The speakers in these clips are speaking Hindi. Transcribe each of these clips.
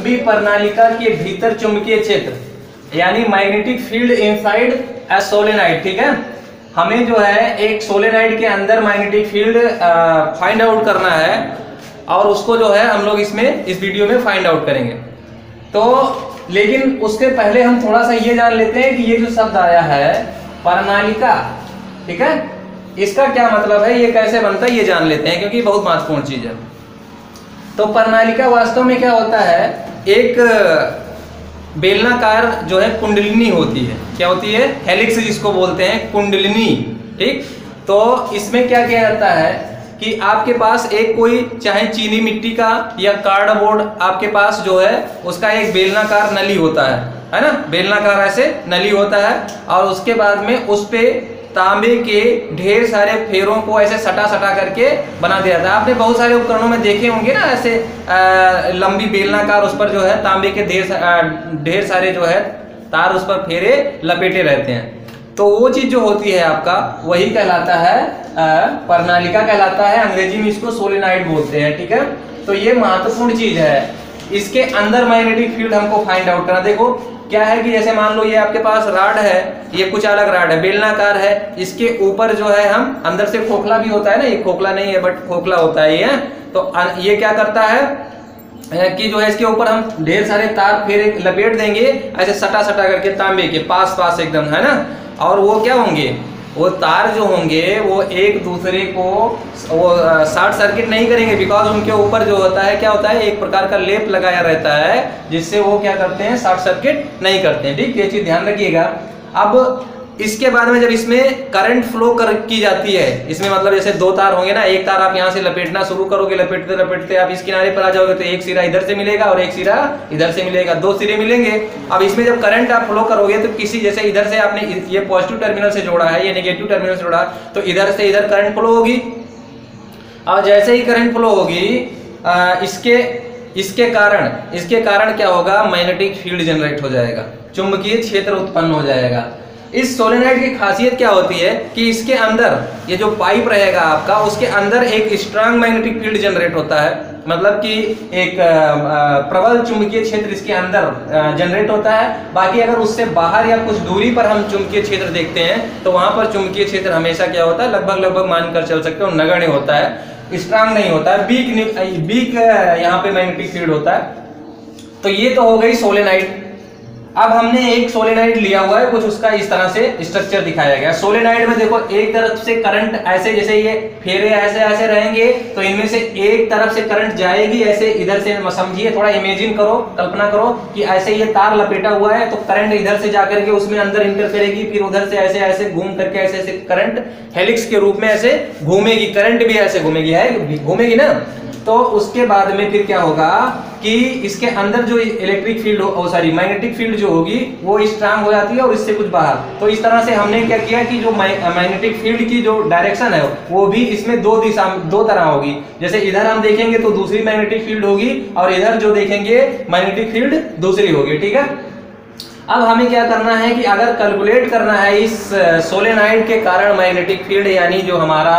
भी प्रणालिका के भीतर चुंबकीय क्षेत्र यानी magnetic field inside a solenoid, ठीक है, हमें जो है एक सोलेनॉइड के अंदर मैग्नेटिक फील्ड फाइंड आउट करना है और उसको जो है हम लोग इसमें इस वीडियो में फाइंड आउट करेंगे। तो लेकिन उसके पहले हम थोड़ा सा ये जान लेते हैं कि ये जो शब्द आया है प्रणालिका, ठीक है, इसका क्या मतलब है, ये कैसे बनता है, ये जान लेते हैं क्योंकि बहुत महत्वपूर्ण चीज है। तो प्रणालिका वास्तव में क्या होता है, एक बेलनाकार जो है कुंडलिनी होती है। क्या होती है? हेलिक्स जिसको बोलते हैं, कुंडलिनी, ठीक। तो इसमें क्या किया जाता है कि आपके पास एक कोई चाहे चीनी मिट्टी का या कार्डबोर्ड आपके पास जो है उसका एक बेलनाकार नली होता है ना, बेलनाकार ऐसे नली होता है और उसके बाद में उस पे तांबे के ढेर सारे फेरों को ऐसे सटा सटा करके बना दिया जाता है। आपने बहुत सारे उपकरणों में देखे होंगे ना, ऐसे लंबी बेलनाकार, उस पर जो है तांबे के ढेर सारे जो है तार उस पर फेरे लपेटे रहते हैं। तो वो चीज जो होती है आपका वही कहलाता है प्रणालिका कहलाता है। अंग्रेजी में इसको सोलेनॉइड बोलते हैं, ठीक है। तो ये महत्वपूर्ण चीज है, इसके अंदर मैग्नेटिक फील्ड हमको फाइंड आउट करना। देखो क्या है कि जैसे मान लो ये आपके पास राड है, ये कुछ अलग राड है, बेलनाकार है, इसके ऊपर जो है हम अंदर से खोखला भी होता है ना, ये खोखला नहीं है बट खोखला होता है ये। तो ये क्या करता है कि जो है इसके ऊपर हम ढेर सारे तार फेरे लपेट देंगे ऐसे सटा सटा करके तांबे के पास पास एकदम, है ना। और वो क्या होंगे, वो तार जो होंगे वो एक दूसरे को वो शॉर्ट सर्किट नहीं करेंगे, बिकॉज उनके ऊपर जो होता है क्या होता है, एक प्रकार का लेप लगाया रहता है जिससे वो क्या करते हैं, शॉर्ट सर्किट नहीं करते हैं, ठीक। ये चीज ध्यान रखिएगा। अब इसके बाद में जब इसमें करंट फ्लो की जाती है, इसमें मतलब जैसे दो तार होंगे ना, एक तार आप यहाँ से लपेटना शुरू करोगे, लपेटते लपेटते आप इस किनारे पर आ जाओगे तो एक सिरा इधर से मिलेगा और एक सिरा इधर से मिलेगा, दो सिरे मिलेंगे। अब इसमें जब करंट आप फ्लो करोगे तो किसी जैसे इधर से आपने ये पॉजिटिव टर्मिनल से जोड़ा है, ये नेगेटिव टर्मिनल से जोड़ा, तो इधर से इधर करंट फ्लो होगी। और जैसे ही करंट फ्लो होगी इसके कारण क्या होगा, मैग्नेटिक फील्ड जनरेट हो जाएगा, चुंबकीय क्षेत्र उत्पन्न हो जाएगा। इस सोलेनॉइड की खासियत क्या होती है कि इसके अंदर ये जो पाइप रहेगा आपका, उसके अंदर एक स्ट्रांग मैग्नेटिक फील्ड जनरेट होता है, मतलब कि एक प्रबल चुंबकीय क्षेत्र इसके अंदर जनरेट होता है। बाकी अगर उससे बाहर या कुछ दूरी पर हम चुंबकीय क्षेत्र देखते हैं तो वहां पर चुंबकीय क्षेत्र हमेशा क्या होता है, लगभग मानकर चल सकते हो नगण्य होता है, स्ट्रांग नहीं होता है, वीक यहाँ पे मैग्नेटिक फील्ड होता है। तो ये तो हो गई सोलेनॉइड। अब हमने एक सोलेनॉइड लिया हुआ है, कुछ उसका इस तरह से स्ट्रक्चर दिखाया गया। सोलेनॉइड में देखो एक तरफ से करंट ऐसे, जैसे ये फेरे ऐसे ऐसे रहेंगे तो इनमें से एक तरफ से करंट जाएगी ऐसे, इधर से समझिए, थोड़ा इमेजिन करो, कल्पना करो कि ऐसे ये तार लपेटा हुआ है तो करंट इधर से जाकर के उसमें अंदर इंटर करेगी, फिर उधर से ऐसे ऐसे घूम करके ऐसे ऐसे करंट हेलिक्स के रूप में ऐसे घूमेगी, करंट भी ऐसे घूमेगी, है घूमेगी ना। तो उसके बाद में फिर क्या होगा कि इसके अंदर जो इलेक्ट्रिक फील्ड मैग्नेटिक फील्ड जो होगी वो स्ट्रांग हो जाती है और इससे कुछ बाहर। तो इस तरह से हमने क्या किया कि जो मैग्नेटिक फील्ड की जो डायरेक्शन है वो भी इसमें दो तरह होगी। जैसे इधर हम देखेंगे तो दूसरी मैग्नेटिक फील्ड होगी और इधर जो देखेंगे मैग्नेटिक फील्ड दूसरी होगी, ठीक है। अब हमें क्या करना है कि अगर कैलकुलेट करना है इस सोलेनॉइड के कारण मैग्नेटिक फील्ड यानी जो हमारा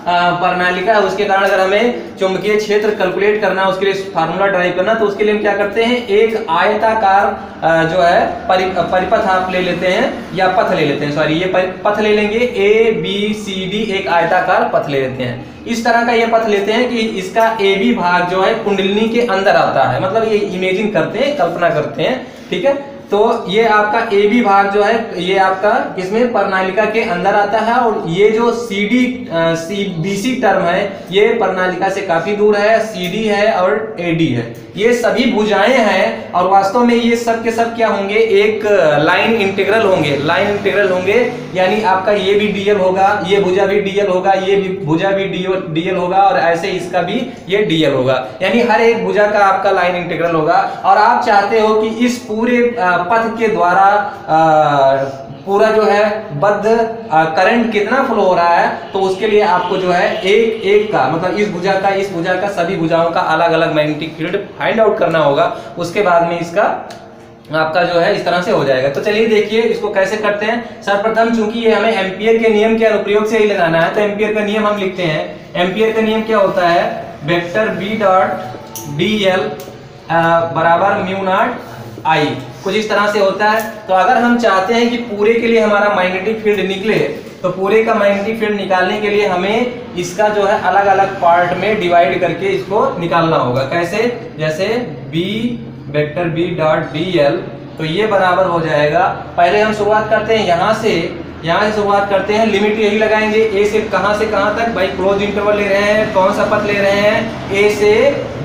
प्रणालिका है उसके कारण अगर हमें चुंबकीय क्षेत्र कैलकुलेट करना है, उसके लिए फार्मूला ड्राइव करना, तो उसके लिए हम क्या करते हैं, एक आयताकार जो है परिपथ आप ले लेते हैं या पथ ले लेते हैं, सॉरी ये पथ ले लेंगे, ABCD एक आयताकार पथ ले लेते हैं। इस तरह का ये पथ लेते हैं कि इसका AB भाग जो है कुंडलिनी के अंदर आता है, मतलब ये इमेजिन करते हैं, कल्पना करते हैं, ठीक है। तो ये आपका AB भाग जो है ये आपका किसमें, प्रणालिका के अंदर आता है और ये जो BC टर्म है ये प्रणालिका से काफी दूर है, CD है और AD है, ये सभी भुजाएं हैं और वास्तव में ये सब के सब क्या होंगे, एक लाइन इंटीग्रल होंगे, यानी आपका ये भी DL होगा, ये भुजा भी DL होगा, ये भी भुजा भी DL होगा और ऐसे इसका भी ये DL होगा, यानी हर एक भुजा का आपका लाइन इंटीग्रल होगा। और आप चाहते हो कि इस पूरे पथ के द्वारा पूरा जो है बद्ध करंट कितना फ्लो हो रहा है, तो उसके लिए आपको जो है एक का मतलब इस भुजा का सभी भुजाओं का अलग अलग मैग्नेटिक फील्ड फाइंड आउट करना होगा। उसके बाद में इसका आपका जो है इस तरह से हो जाएगा। तो चलिए देखिए इसको कैसे करते हैं। सर्वप्रथम चूंकि ये हमें एम्पियर के नियम के अनुप्रयोग से ही लगाना है, तो एम्पियर का नियम हम लिखते हैं। एम्पियर का नियम क्या होता है, वेक्टर B डॉट dl बराबर म्यू नॉट आई, कुछ इस तरह से होता है। तो अगर हम चाहते हैं कि पूरे के लिए हमारा मैग्नेटिक फील्ड निकले, तो पूरे का मैग्नेटिक फील्ड निकालने के लिए हमें इसका जो है अलग अलग पार्ट में डिवाइड करके इसको निकालना होगा। कैसे? जैसे B vector B dot D L, तो ये बराबर हो जाएगा, पहले हम शुरुआत करते हैं यहाँ से शुरुआत करते हैं, लिमिट यही लगाएंगे ए से कहाँ तक भाई, क्लोज इंटरवल ले रहे हैं, कौन सा पथ ले रहे हैं, ए से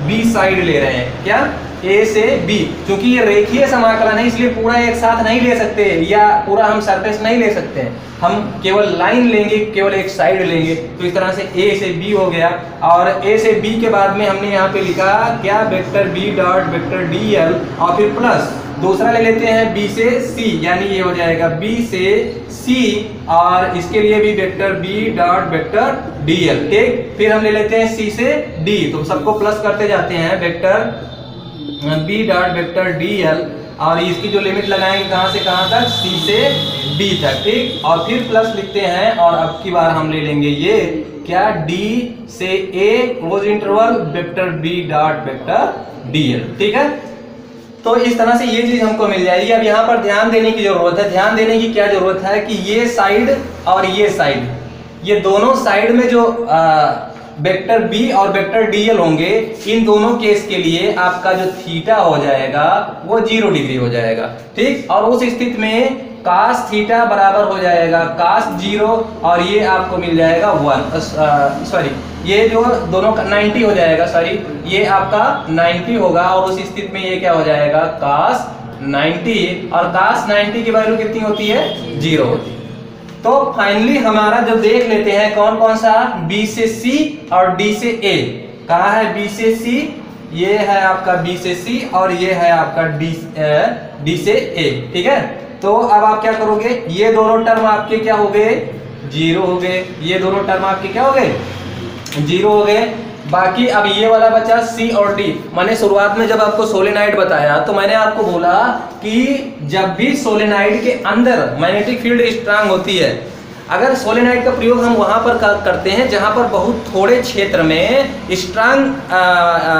बी साइड ले रहे हैं, क्या ए से बी, क्योंकि ये रेखीय समाकलन है इसलिए पूरा एक साथ नहीं ले सकते या पूरा हम सरफेस नहीं ले सकते हैं, हम केवल लाइन लेंगे, केवल एक साइड लेंगे। तो इस तरह से ए से बी हो गया, और ए से बी के बाद में हमने यहाँ पे लिखा क्या, vector B dot vector D L, और फिर प्लस दूसरा ले लेते हैं बी से सी, यानी ये हो जाएगा बी से सी, और इसके लिए भी vector B dot vector D L, ठीक। फिर हम ले लेते हैं सी से डी, तो सबको प्लस करते जाते हैं, vector B dot vector D L, और इसकी जो लिमिट लगाएंगे कहाँ से कहाँ तक, सी से डी तक, ठीक। और फिर प्लस लिखते हैं, और अब की बार हम ले लेंगे ये क्या, डी से A close interval vector B dot vector D L, ठीक है। तो इस तरह से ये चीज हमको मिल जाएगी। अब यहाँ पर ध्यान देने की जरूरत है, ध्यान देने की क्या जरूरत है कि ये साइड और ये साइड, ये दोनों साइड में जो वेक्टर बी और वेक्टर डी एल होंगे, इन दोनों केस के लिए आपका जो थीटा हो जाएगा वो 0 डिग्री हो जाएगा, ठीक। और उस स्थिति में कास थीटा बराबर हो जाएगा कास 0, और ये आपको मिल जाएगा 1, सॉरी ये जो दोनों का 90 हो जाएगा, सॉरी ये आपका 90 होगा, और उस स्थिति में ये क्या हो जाएगा, कास 90, और कास 90 की वैल्यू कितनी होती है, 0 होती है। तो फाइनली हमारा जो देख लेते हैं कौन कौन सा, बी से सी और डी से ए, कहाँ है बी से सी, ये है आपका बी से सी, और ये है आपका डी से ए, ठीक है। तो अब आप क्या करोगे, ये दोनों टर्म आपके क्या हो गए, 0 हो गए, ये दोनों टर्म आपके क्या हो गए, 0 हो गए। बाकी अब ये वाला बचा सी और डी। मैंने शुरुआत में जब आपको सोलेनाइड बताया तो मैंने आपको बोला कि जब भी सोलेनाइड के अंदर मैग्नेटिक फील्ड स्ट्रांग होती है, अगर सोलेनाइड का प्रयोग हम वहां पर करते हैं जहां पर बहुत थोड़े क्षेत्र में स्ट्रांग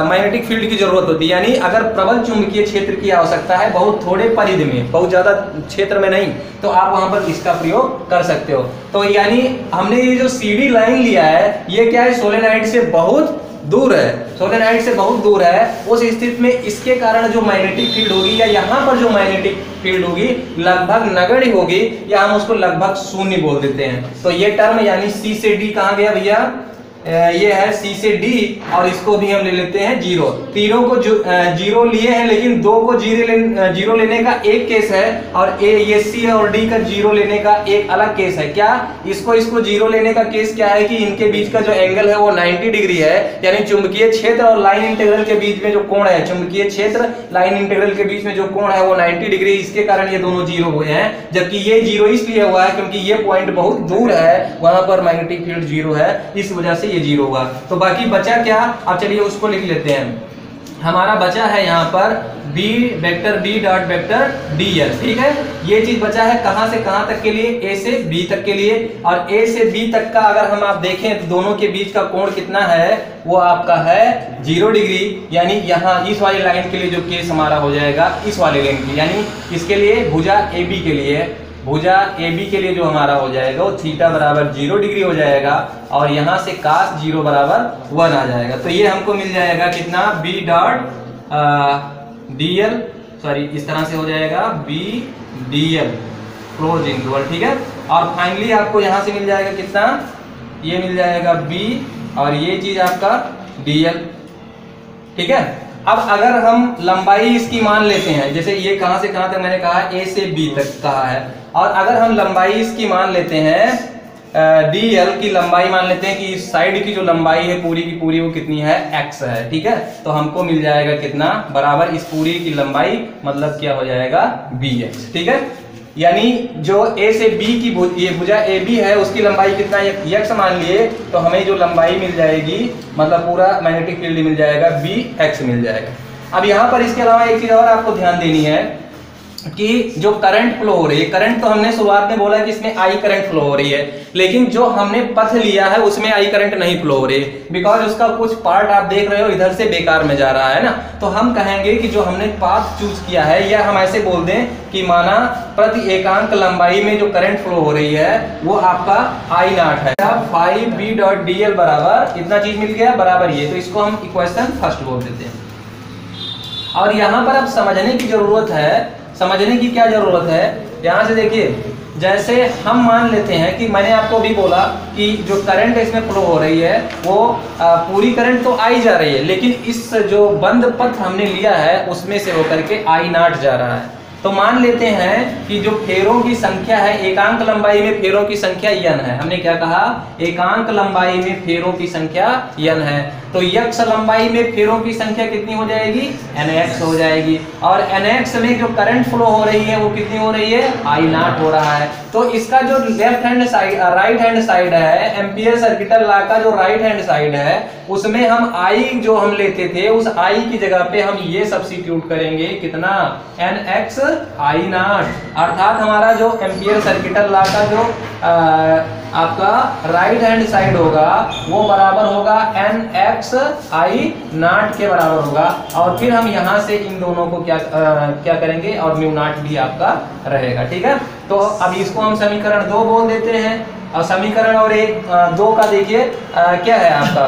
मैग्नेटिक फील्ड की जरूरत होती है, यानी अगर प्रबल चुंबकीय क्षेत्र की आवश्यकता है बहुत थोड़े परिधि में, बहुत ज्यादा क्षेत्र में नहीं, तो आप वहां पर इसका प्रयोग कर सकते हो। तो यानी हमने ये जो सीडी लाइन लिया है ये क्या है, सोलेनाइड से बहुत दूर है, सोलेनाइड से बहुत दूर है। उस स्थिति में इसके कारण जो मैग्नेटिक फील्ड होगी या यहाँ पर जो मैग्नेटिक फील्ड होगी लगभग नगण्य होगी, या हम उसको लगभग शून्य बोल देते हैं। तो ये टर्म यानी सी से डी कहाँ गया भैया, ये है सी से डी, और इसको भी हम ले लेते हैं 0। तीनों को 0 लिए हैं, लेकिन दो को 0 लेने का एक केस है, और ये सी और डी का 0 लेने का एक अलग केस है। क्या इसको 0 लेने का केस क्या है कि इनके बीच का जो एंगल है वो 90 डिग्री है, यानी चुंबकीय क्षेत्र और लाइन इंटीग्रल के बीच में जो कोण है, चुंबकीय क्षेत्र लाइन इंटीग्रल के बीच में जो कोण है वो 90 डिग्री, इसके कारण ये दोनों 0 हुए हैं। जबकि ये 0 इसलिए हुआ है क्योंकि ये पॉइंट बहुत दूर है, वहां पर मैग्नेटिक फील्ड 0 है, इस वजह से ये 0 होगा। तो बाकी बचा क्या, अब चलिए उसको लिख लेते हैं। हमारा बचा है यहाँ पर B vector B dot vector D L, ठीक है। ये चीज बचा है कहां से कहां तक के लिए, ए से बी तक के लिए, और ए से बी तक का अगर हम आप देखें तो दोनों के बीच का कोण कितना है, वो आपका है 0 डिग्री, यानी यहाँ इस वाली लाइन के लिए जो केस हमारा हो जाएगा इस वाली लाइन की, यानी इसके लिए भुजा ए बी के लिए, भुजा ए बी के लिए जो हमारा हो जाएगा वो थीटा बराबर 0 डिग्री हो जाएगा, और यहाँ से कास 0 बराबर 1 आ जाएगा। तो ये हमको मिल जाएगा कितना, B dot D L, sorry इस तरह से हो जाएगा B D L close interval, ठीक है। और फाइनली आपको यहाँ से मिल जाएगा कितना, ये मिल जाएगा बी, और ये चीज आपका डी एल, ठीक है। अब अगर हम लंबाई इसकी मान लेते हैं, जैसे ये कहां से कहां तक मैंने कहा ए से बी तक कहा है, और अगर हम लंबाई इसकी मान लेते हैं डी एल की लंबाई मान लेते हैं कि इस साइड की जो लंबाई है पूरी की पूरी वो कितनी है, एक्स है, ठीक है। तो हमको मिल जाएगा कितना, बराबर इस पूरी की लंबाई मतलब क्या हो जाएगा, बी एक्स, ठीक है। यानी जो ए से बी की ये भुजा ए बी है उसकी लंबाई कितना, एक्स मान लिए, तो हमें जो लंबाई मिल जाएगी मतलब पूरा मैग्नेटिक फील्ड मिल जाएगा बी एक्स मिल जाएगा। अब यहाँ पर इसके अलावा एक चीज और आपको ध्यान देनी है कि जो करंट फ्लो हो रही है, करंट तो हमने शुरुआत में बोला कि इसमें आई करंट फ्लो हो रही है, लेकिन जो हमने पथ लिया है उसमें आई करंट नहीं फ्लो हो रही है, बिकॉज उसका कुछ पार्ट आप देख रहे हो इधर से बेकार में जा रहा है ना। तो हम कहेंगे कि जो हमने पाथ चूज किया है, या हम ऐसे बोल दें कि माना प्रति एकांक लंबाई में जो करंट फ्लो हो रही है वो आपका आई नॉट है। 5b.dl बराबर इतना चीज मिल गया बराबर ये, तो इसको हम इक्वेशन फर्स्ट बोल देते हैं। और यहाँ पर अब समझने की जरूरत है, समझने की क्या जरूरत है, यहाँ से देखिए, जैसे हम मान लेते हैं कि मैंने आपको भी बोला कि जो करंट इसमें फ्लो हो रही है वो पूरी करंट तो आई जा रही है, लेकिन इस जो बंद पथ हमने लिया है उसमें से होकर के आई नॉट जा रहा है। तो मान लेते हैं कि जो फेरों की संख्या है, एकांक लंबाई में फेरों की संख्या n है। हमने क्या कहा, एकांक लंबाई में फेरों की संख्या n है, तो x लंबाई में फेरों की संख्या कितनी हो जाएगी, nx हो जाएगी। और nx में जो करंट फ्लो हो रही है वो कितनी हो रही है, आई नॉट हो रहा है। तो इसका जो left hand side, right hand side है, एम्पियर सर्किटल लॉ का जो राइट हैंड साइड है, उसमें हम आई जो हम लेते थे उस आई की जगह पे हम ये सब्स्टिट्यूट करेंगे, कितना, nx आई नॉट। अर्थात हमारा जो एम्पियर सर्किटल लॉ का जो आपका राइट हैंड साइड होगा वो बराबर होगा nx आई नॉट के बराबर होगा। और फिर हम यहाँ से इन दोनों को क्या करेंगे, और म्यू नॉट भी आपका रहेगा, ठीक है। तो अब इसको हम समीकरण 2 बोल देते हैं। और समीकरण और 2 का देखिए क्या है आपका,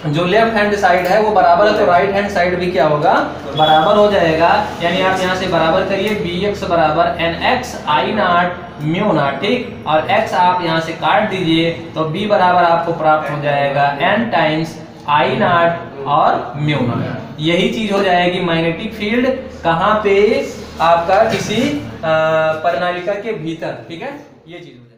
जो लेफ्ट हैंड साइड है वो बराबर है, तो राइट हैंड साइड भी क्या होगा, बराबर हो जाएगा। यानी आप यहाँ से बराबर करिए, bx बराबर nx I not mu naught, ठीक। और x आप यहाँ से काट दीजिए, तो b बराबर आपको प्राप्त हो जाएगा n टाइम्स आई नॉट और म्यू नॉट। यही चीज हो जाएगी मैग्नेटिक फील्ड कहाँ पे, आपका किसी प्रणालिका के भीतर, ठीक है, ये चीज।